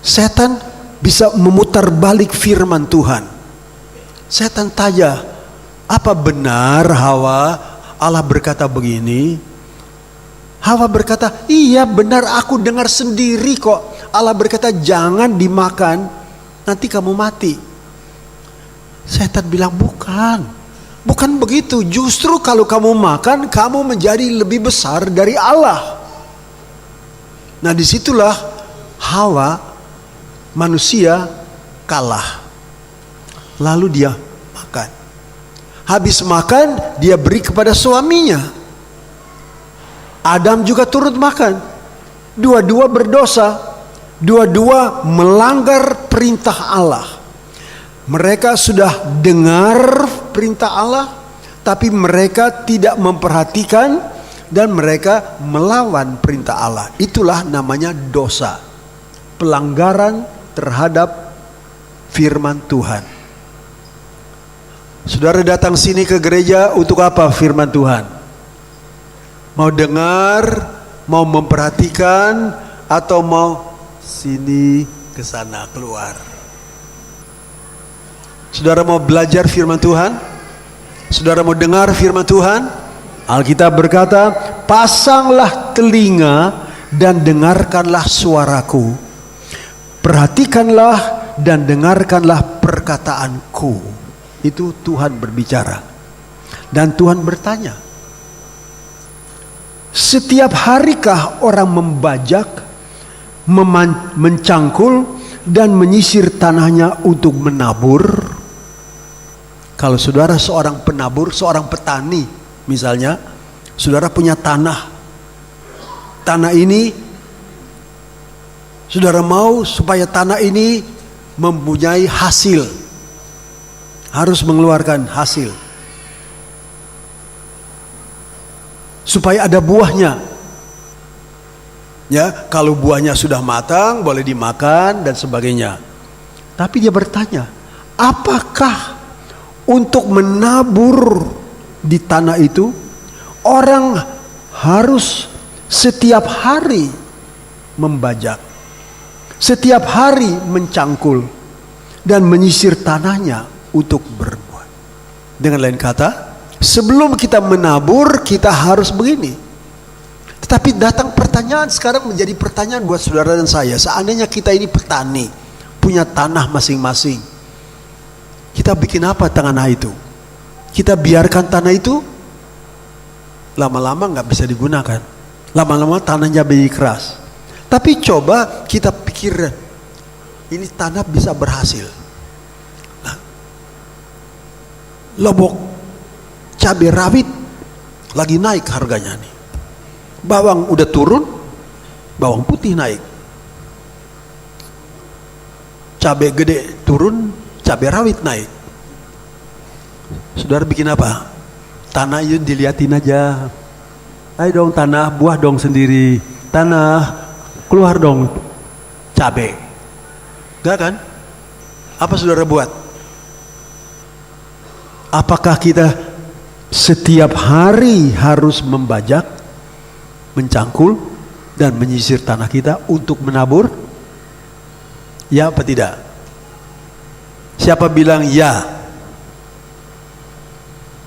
Setan bisa memutar balik firman Tuhan. Setan tanya, apa benar Hawa Allah berkata begini? Hawa berkata, iya benar, aku dengar sendiri kok. Allah berkata jangan dimakan, nanti kamu mati. Setan bilang bukan begitu. Justru kalau kamu makan, kamu menjadi lebih besar dari Allah. Nah disitulah Hawa, manusia, kalah. Lalu dia makan. Habis makan, dia beri kepada suaminya. Adam juga turut makan. Dua-dua berdosa. Dua-dua melanggar perintah Allah. Mereka sudah dengar perintah Allah, tapi mereka tidak memperhatikan dan mereka melawan perintah Allah. Itulah namanya dosa. Pelanggaran terhadap firman Tuhan. Saudara datang sini ke gereja untuk apa firman Tuhan? Mau dengar, mau memperhatikan, atau mau sini ke sana keluar? Saudara mau belajar firman Tuhan? Saudara mau dengar firman Tuhan? Alkitab berkata, pasanglah telinga dan dengarkanlah suaraku. Perhatikanlah dan dengarkanlah perkataanku. Itu Tuhan berbicara. Dan Tuhan bertanya, setiap harikah orang membajak, mencangkul, dan menyisir tanahnya untuk menabur? Kalau saudara seorang penabur, seorang petani misalnya, saudara punya tanah. Tanah ini, saudara mau supaya tanah ini mempunyai hasil. Harus mengeluarkan hasil. Supaya ada buahnya. Ya, kalau buahnya sudah matang, boleh dimakan dan sebagainya. Tapi dia bertanya, apakah untuk menabur di tanah itu orang harus setiap hari membajak, setiap hari mencangkul dan menyisir tanahnya untuk berbuah? Dengan lain kata, sebelum kita menabur kita harus begini. Tetapi datang pertanyaan, sekarang menjadi pertanyaan buat saudara dan saya. Seandainya kita ini petani, punya tanah masing-masing, kita bikin apa tanah itu? Kita biarkan tanah itu lama-lama nggak bisa digunakan. Lama-lama tanahnya jadi keras. Tapi coba kita pikir, ini tanah bisa berhasil. Nah, lobok cabai rawit lagi naik harganya nih. Bawang udah turun, bawang putih naik. Cabai gede turun, cabai rawit naik. Saudara bikin apa? Tanah itu diliatin aja. Ayo dong tanah, buah dong sendiri. Tanah, keluar dong cabai. Enggak kan? Apa saudara buat? Apakah kita setiap hari harus membajak, mencangkul, dan menyisir tanah kita untuk menabur? Ya apa tidak? Siapa bilang ya?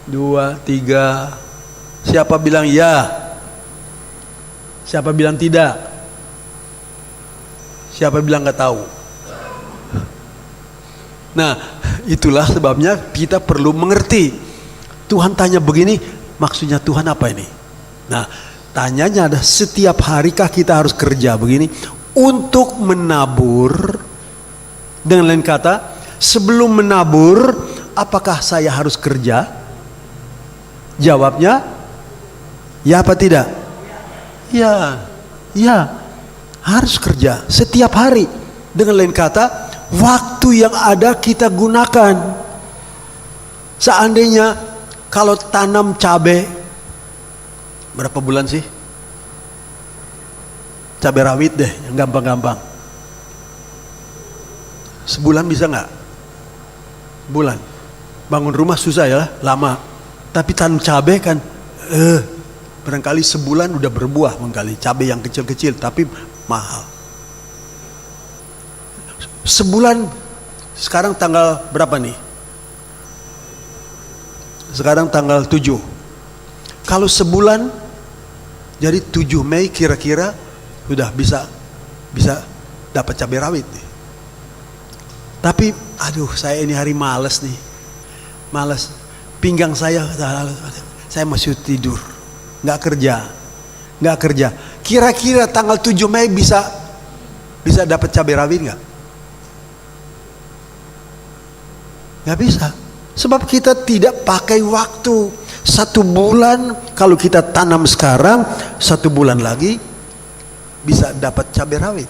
2, 3. Siapa bilang ya? Siapa bilang tidak? Siapa bilang nggak tahu? Nah, itulah sebabnya kita perlu mengerti. Tuhan tanya begini, maksudnya Tuhan apa ini? Nah, tanyanya ada, setiap harikah kita harus kerja begini untuk menabur? Dengan lain kata, sebelum menabur, apakah saya harus kerja? Jawabnya, ya apa tidak? Ya, ya, harus kerja setiap hari. Dengan lain kata, waktu yang ada kita gunakan. Seandainya kalau tanam cabai, berapa bulan sih? Cabai rawit deh, yang gampang-gampang. Sebulan bisa nggak? Bulan. Bangun rumah susah ya, lama. Tapi tanam cabai kan, barangkali sebulan udah berbuah, barangkali cabai yang kecil-kecil tapi mahal. sebulan, sekarang tanggal berapa nih? Sekarang tanggal 7. Kalau sebulan, jadi 7 Mei kira-kira sudah bisa dapat cabai rawit nih. Tapi aduh, saya ini hari malas nih. Malas. Pinggang saya masih tidur. Nggak kerja. Kira-kira tanggal 7 Mei bisa dapat cabai rawit nggak? Nggak bisa. Sebab kita tidak pakai waktu. 1 bulan, kalau kita tanam sekarang, 1 bulan lagi bisa dapat cabai rawit.